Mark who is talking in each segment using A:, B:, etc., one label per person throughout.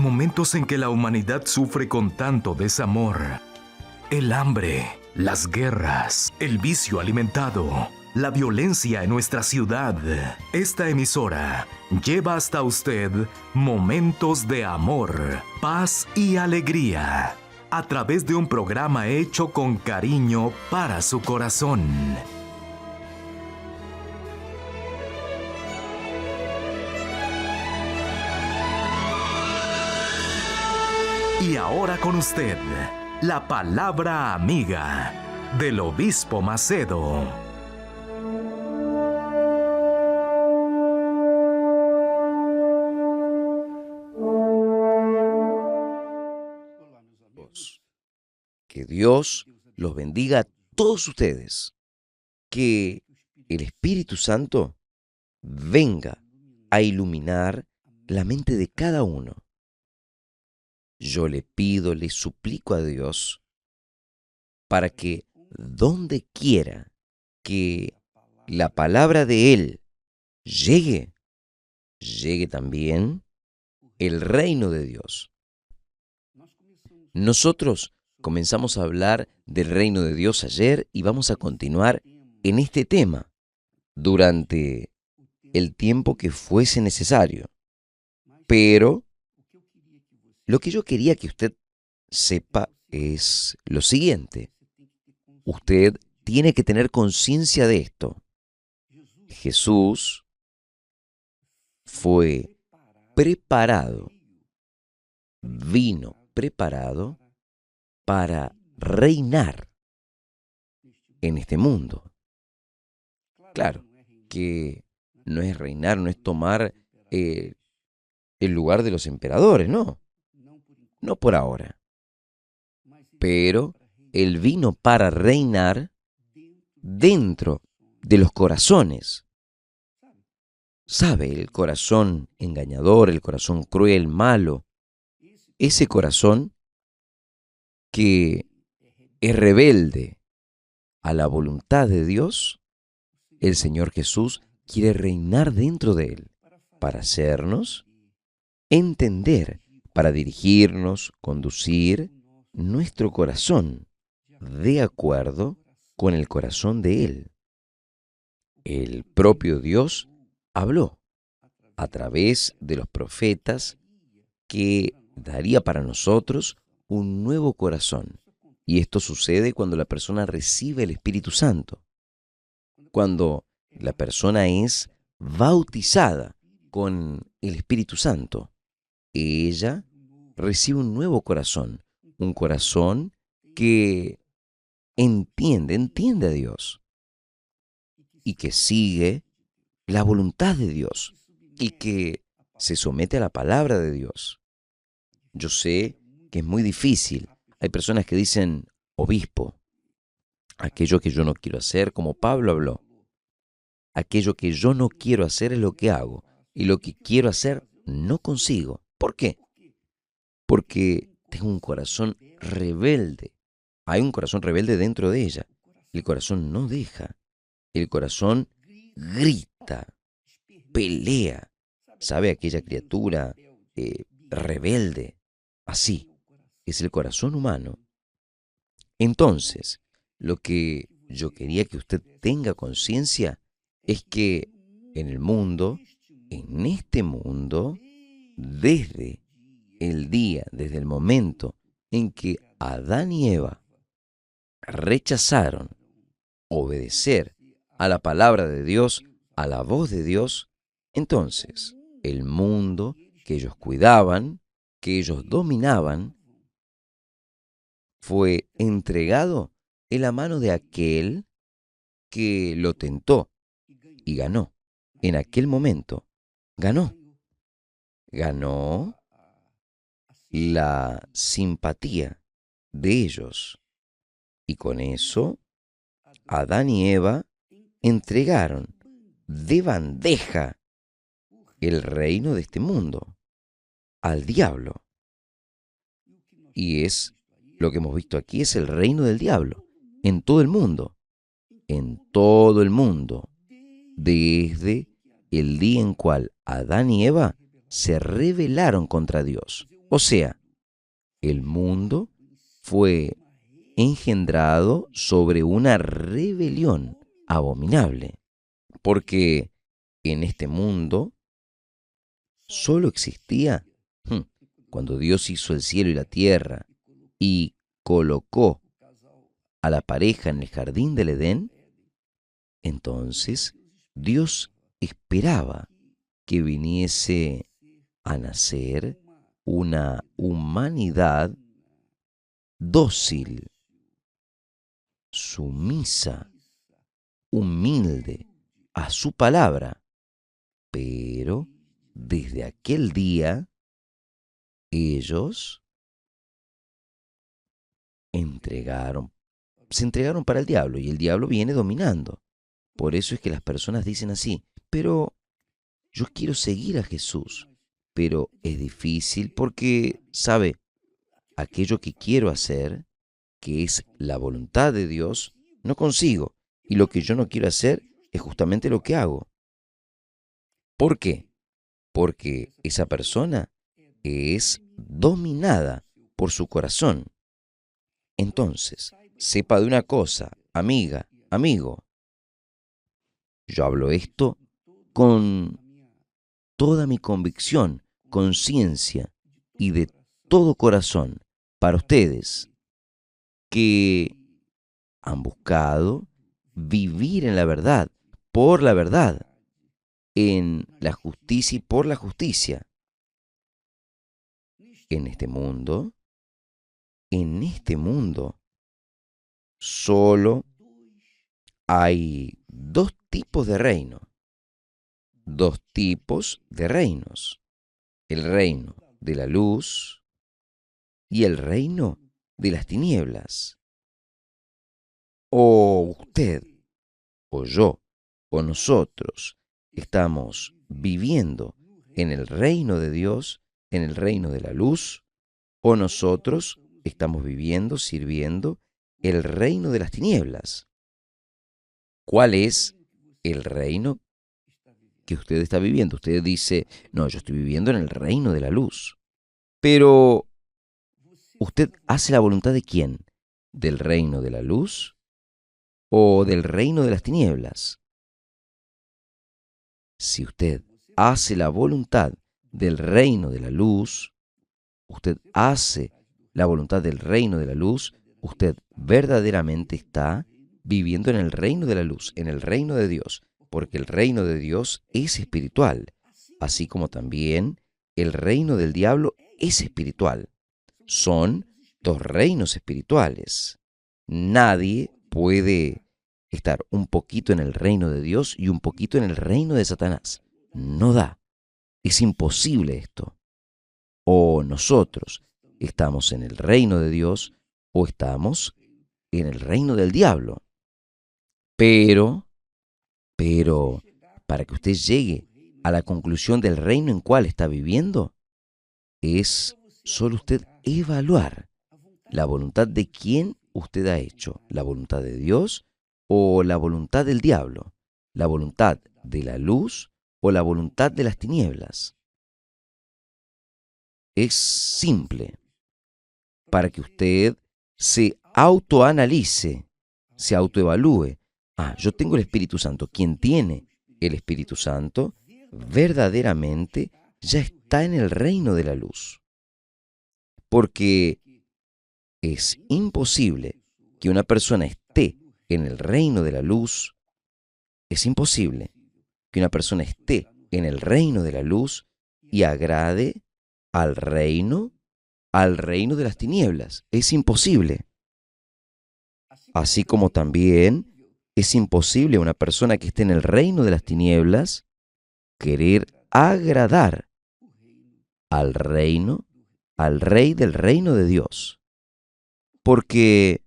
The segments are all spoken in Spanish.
A: momentos en que la humanidad sufre con tanto desamor, el hambre, las guerras, el vicio alimentado, la violencia en nuestra ciudad, esta emisora lleva hasta usted momentos de amor, paz y alegría, a través de un programa hecho con cariño para su corazón. Y ahora con usted, la palabra amiga del Obispo Macedo.
B: Que Dios los bendiga a todos ustedes. Que el Espíritu Santo venga a iluminar la mente de cada uno. Yo le pido, le suplico a Dios para que donde quiera que la palabra de Él llegue también el reino de Dios. Nosotros comenzamos a hablar del reino de Dios ayer y vamos a continuar en este tema durante el tiempo que fuese necesario. Pero lo que yo quería que usted sepa es lo siguiente. Usted tiene que tener conciencia de esto. Jesús fue preparado, vino preparado para reinar en este mundo. Claro que no es reinar, no es tomar el lugar de los emperadores, no por ahora. Pero Él vino para reinar dentro de los corazones. ¿Sabe? El corazón engañador, el corazón cruel, malo, ese corazón que es rebelde a la voluntad de Dios, el Señor Jesús quiere reinar dentro de él para hacernos entender, para dirigirnos, conducir nuestro corazón de acuerdo con el corazón de Él. El propio Dios habló a través de los profetas que daría para nosotros un nuevo corazón. Y esto sucede cuando la persona recibe el Espíritu Santo, cuando la persona es bautizada con el Espíritu Santo. Ella recibe un nuevo corazón, un corazón que entiende a Dios y que sigue la voluntad de Dios y que se somete a la palabra de Dios. Yo sé que es muy difícil. Hay personas que dicen, obispo, aquello que yo no quiero hacer, como Pablo habló, aquello que yo no quiero hacer es lo que hago, y lo que quiero hacer no consigo. ¿Por qué? Porque tengo un corazón rebelde. Hay un corazón rebelde dentro de ella. El corazón no deja. El corazón grita, pelea. ¿Sabe aquella criatura rebelde? Así es el corazón humano. Entonces, lo que yo quería que usted tenga conciencia es que en el mundo, en este mundo, desde el momento en que Adán y Eva rechazaron obedecer a la palabra de Dios, a la voz de Dios, entonces el mundo que ellos cuidaban, que ellos dominaban, fue entregado en la mano de aquel que lo tentó y ganó. En aquel momento, ganó. Ganó la simpatía de ellos. Y con eso, Adán y Eva entregaron de bandeja el reino de este mundo al diablo. Y es lo que hemos visto aquí, es el reino del diablo en todo el mundo. En todo el mundo. Desde el día en cual Adán y Eva se rebelaron contra Dios. O sea, el mundo fue engendrado sobre una rebelión abominable, porque en este mundo solo existía, cuando Dios hizo el cielo y la tierra y colocó a la pareja en el jardín del Edén, entonces Dios esperaba que viniese a nacer una humanidad dócil, sumisa, humilde a su palabra. Pero desde aquel día ellos se entregaron para el diablo y el diablo viene dominando. Por eso es que las personas dicen así, pero yo quiero seguir a Jesús, pero es difícil porque, ¿sabe? Aquello que quiero hacer, que es la voluntad de Dios, no consigo. Y lo que yo no quiero hacer es justamente lo que hago. ¿Por qué? Porque esa persona es dominada por su corazón. Entonces, sepa de una cosa, amiga, amigo, yo hablo esto con toda mi convicción, conciencia y de todo corazón para ustedes que han buscado vivir en la verdad, por la verdad, en la justicia y por la justicia. En este mundo, solo hay dos tipos de reino, dos tipos de reinos, el reino de la luz y el reino de las tinieblas. O usted, o yo, o nosotros estamos viviendo en el reino de Dios, en el reino de la luz, o nosotros estamos viviendo, sirviendo el reino de las tinieblas. ¿Cuál es el reino que usted está viviendo? Usted dice, no, yo estoy viviendo en el reino de la luz. Pero, ¿usted hace la voluntad de quién? ¿Del reino de la luz o del reino de las tinieblas? Si usted hace la voluntad del reino de la luz, usted hace la voluntad del reino de la luz, usted verdaderamente está viviendo en el reino de la luz, en el reino de Dios, porque el reino de Dios es espiritual, así como también el reino del diablo es espiritual. Son dos reinos espirituales. Nadie puede estar un poquito en el reino de Dios y un poquito en el reino de Satanás. No da. Es imposible esto. O nosotros estamos en el reino de Dios o estamos en el reino del diablo. Pero, para que usted llegue a la conclusión del reino en cual está viviendo, es solo usted evaluar la voluntad de quién usted ha hecho, la voluntad de Dios o la voluntad del diablo, la voluntad de la luz o la voluntad de las tinieblas. Es simple para que usted se autoanalice, se autoevalúe. Yo tengo el Espíritu Santo. Quien tiene el Espíritu Santo verdaderamente ya está en el reino de la luz. Porque es imposible que una persona esté en el reino de la luz. Es imposible que una persona esté en el reino de la luz y agrade al reino de las tinieblas. Es imposible. Así como también es imposible una persona que esté en el reino de las tinieblas querer agradar al rey del reino de Dios. Porque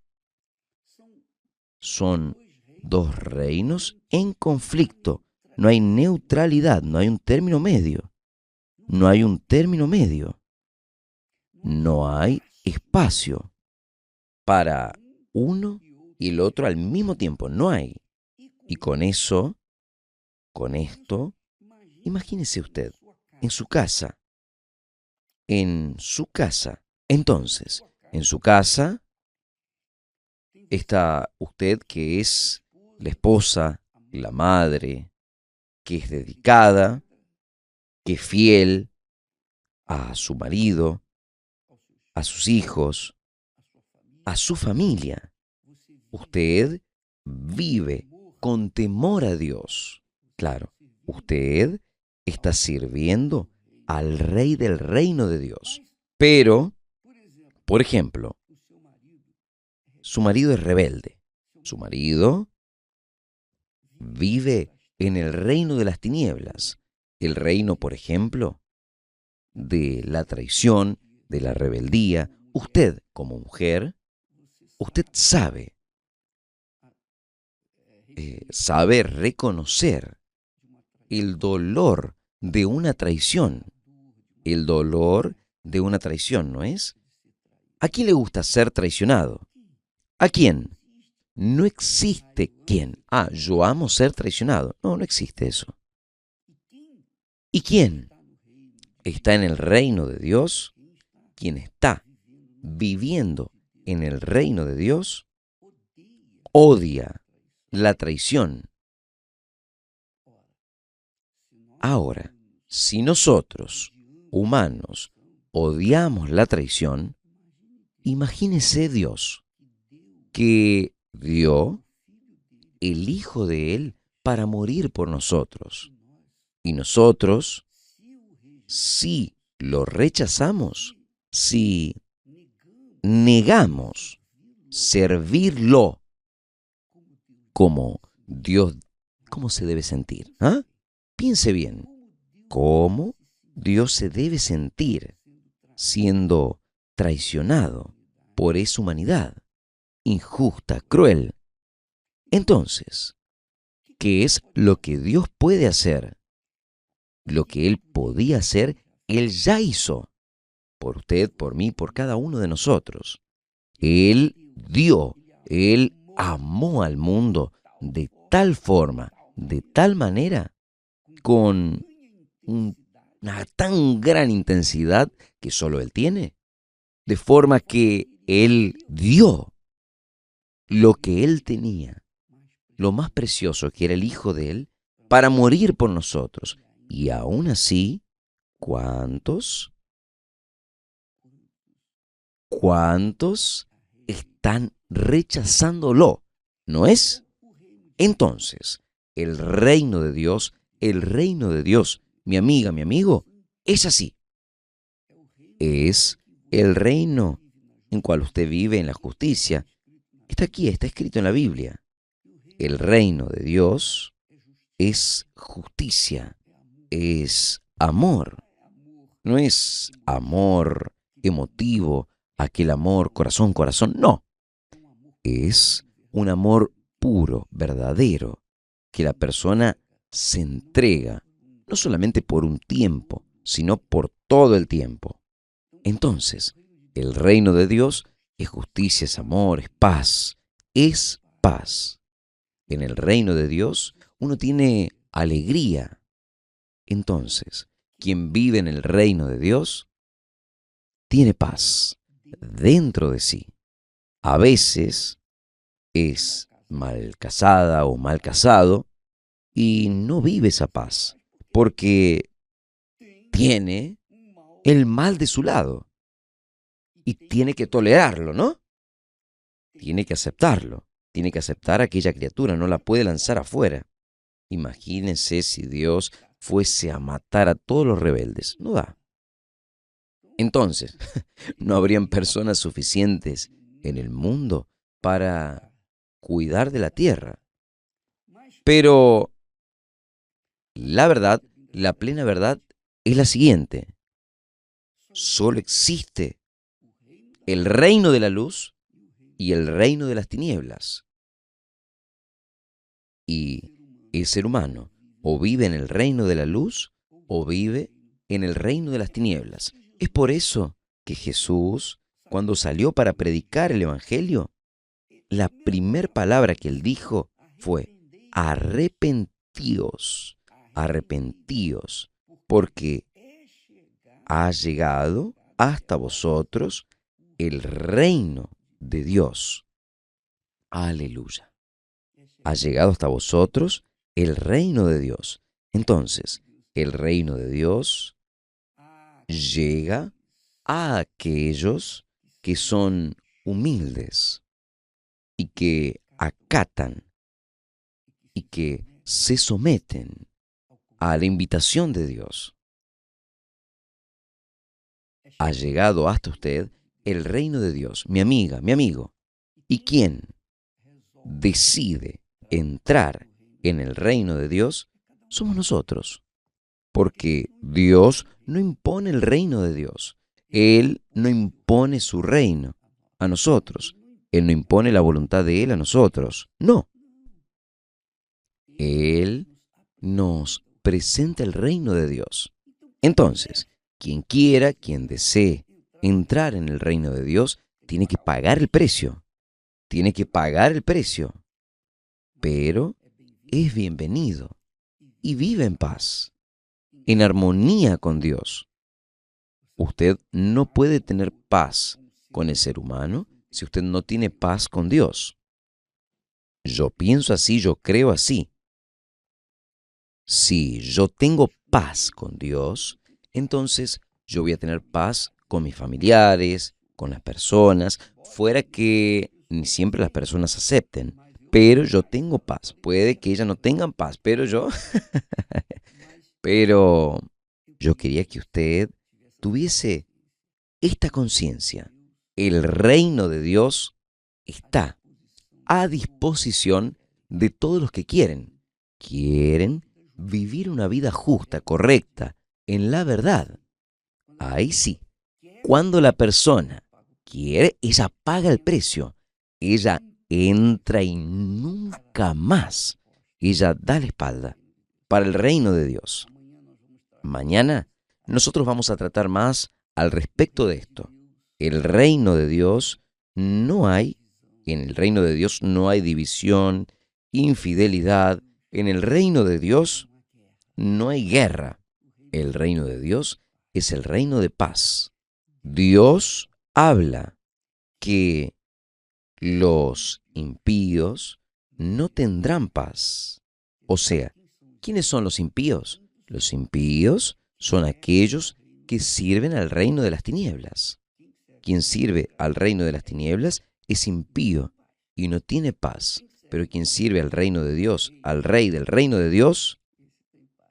B: son dos reinos en conflicto. No hay neutralidad, no hay un término medio. No hay un término medio. No hay espacio para uno y el otro al mismo tiempo. No hay. Y con esto, imagínese usted, en su casa, en su casa. Entonces, en su casa está usted que es la esposa, la madre, que es dedicada, que es fiel a su marido, a sus hijos, a su familia. Usted vive con temor a Dios. Claro, usted está sirviendo al Rey del reino de Dios. Pero, por ejemplo, su marido es rebelde. Su marido vive en el reino de las tinieblas. El reino, por ejemplo, de la traición, de la rebeldía. Usted, como mujer, usted sabe reconocer el dolor de una traición. El dolor de una traición, ¿no es? ¿A quién le gusta ser traicionado? ¿A quién? No existe quién. Ah, yo amo ser traicionado. No, no existe eso. ¿Y quién está en el reino de Dios? Quien está viviendo en el reino de Dios odia la traición. Ahora, si nosotros, humanos, odiamos la traición, imagínese Dios, que dio el Hijo de Él para morir por nosotros. Y nosotros, si lo rechazamos, si negamos servirlo como Dios, ¿cómo se debe sentir? ¿Ah? Piense bien, ¿cómo Dios se debe sentir siendo traicionado por esa humanidad injusta, cruel? Entonces, ¿qué es lo que Dios puede hacer? Lo que Él podía hacer, Él ya hizo. Por usted, por mí, por cada uno de nosotros. Él dio, Él amó al mundo de tal forma, de tal manera, con una tan gran intensidad que solo Él tiene. De forma que Él dio lo que Él tenía, lo más precioso que era el Hijo de Él, para morir por nosotros. Y aún así, ¿cuántos están rechazándolo? ¿No es? Entonces, el reino de Dios, mi amiga, mi amigo, es así. Es el reino en cual usted vive en la justicia. Está aquí, está escrito en la Biblia. El reino de Dios es justicia, es amor. No es amor emotivo, aquel amor corazón, corazón, no. Es un amor puro, verdadero, que la persona se entrega, no solamente por un tiempo, sino por todo el tiempo. Entonces, el reino de Dios es justicia, es amor, es paz, es paz. En el reino de Dios uno tiene alegría. Entonces, quien vive en el reino de Dios tiene paz dentro de sí. A veces es mal casada o mal casado y no vive esa paz porque tiene el mal de su lado y tiene que tolerarlo, ¿no? Tiene que aceptarlo, tiene que aceptar a aquella criatura, no la puede lanzar afuera. Imagínense si Dios fuese a matar a todos los rebeldes, no da. Entonces, no habrían personas suficientes en el mundo para cuidar de la tierra. Pero la verdad, la plena verdad, es la siguiente. Solo existe el reino de la luz y el reino de las tinieblas. Y el ser humano o vive en el reino de la luz o vive en el reino de las tinieblas. Es por eso que Jesús, cuando salió para predicar el Evangelio, la primer palabra que él dijo fue: arrepentíos, arrepentíos, porque ha llegado hasta vosotros el reino de Dios. Aleluya. Ha llegado hasta vosotros el reino de Dios. Entonces, el reino de Dios llega a aquellos que son humildes y que acatan y que se someten a la invitación de Dios. Ha llegado hasta usted el reino de Dios, mi amiga, mi amigo. ¿Y quién decide entrar en el reino de Dios? Somos nosotros. Porque Dios no impone el reino de Dios. Él no impone su reino a nosotros. Él no impone la voluntad de Él a nosotros. No. Él nos presenta el reino de Dios. Entonces, quien quiera, quien desee entrar en el reino de Dios, tiene que pagar el precio. Tiene que pagar el precio. Pero es bienvenido y vive en paz, en armonía con Dios. Usted no puede tener paz con el ser humano si usted no tiene paz con Dios. Yo pienso así, yo creo así. Si yo tengo paz con Dios, entonces yo voy a tener paz con mis familiares, con las personas, fuera que ni siempre las personas acepten, pero yo tengo paz. Puede que ellas no tengan paz, pero yo quería que usted tuviese esta conciencia. El reino de Dios está a disposición de todos los que quieren vivir una vida justa, correcta, en la verdad. Ahí sí, cuando la persona quiere, ella paga el precio. Ella entra y nunca más. Ella da la espalda para el reino de Dios. Mañana nosotros vamos a tratar más al respecto de esto. En el reino de Dios no hay división, infidelidad. En el reino de Dios no hay guerra. El reino de Dios es el reino de paz. Dios habla que los impíos no tendrán paz. O sea, ¿quiénes son los impíos? Los impíos son aquellos que sirven al reino de las tinieblas. Quien sirve al reino de las tinieblas es impío y no tiene paz. Pero quien sirve al reino de Dios, al rey del reino de Dios,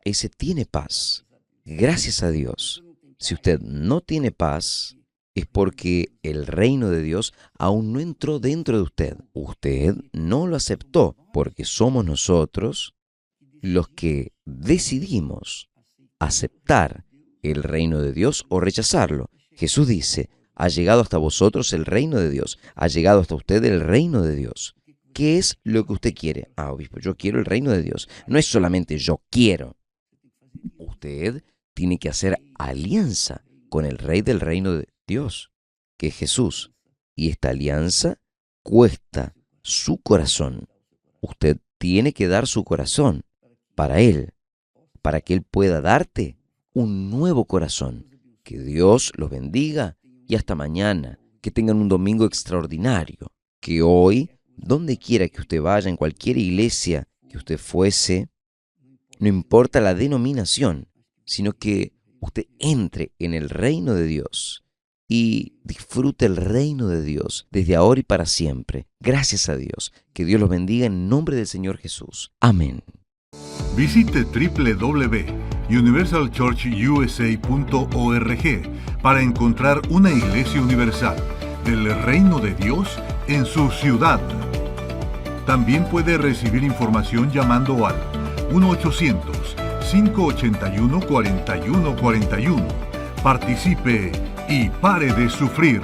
B: ese tiene paz. Gracias a Dios. Si usted no tiene paz, es porque el reino de Dios aún no entró dentro de usted. Usted no lo aceptó, porque somos nosotros los que decidimos aceptar el reino de Dios o rechazarlo. Jesús dice, ha llegado hasta vosotros el reino de Dios, ha llegado hasta usted el reino de Dios. ¿Qué es lo que usted quiere? Obispo, yo quiero el reino de Dios. No es solamente yo quiero. Usted tiene que hacer alianza con el rey del reino de Dios, que es Jesús. Y esta alianza cuesta su corazón. Usted tiene que dar su corazón para Él, para que Él pueda darte un nuevo corazón. Que Dios los bendiga y hasta mañana. Que tengan un domingo extraordinario. Que hoy, donde quiera que usted vaya, en cualquier iglesia que usted fuese, no importa la denominación, sino que usted entre en el reino de Dios y disfrute el reino de Dios desde ahora y para siempre. Gracias a Dios. Que Dios los bendiga en nombre del Señor Jesús. Amén.
C: Visite www.universalchurchusa.org para encontrar una iglesia universal del reino de Dios en su ciudad. También puede recibir información llamando al 1-800-581-4141. Participe y pare de sufrir.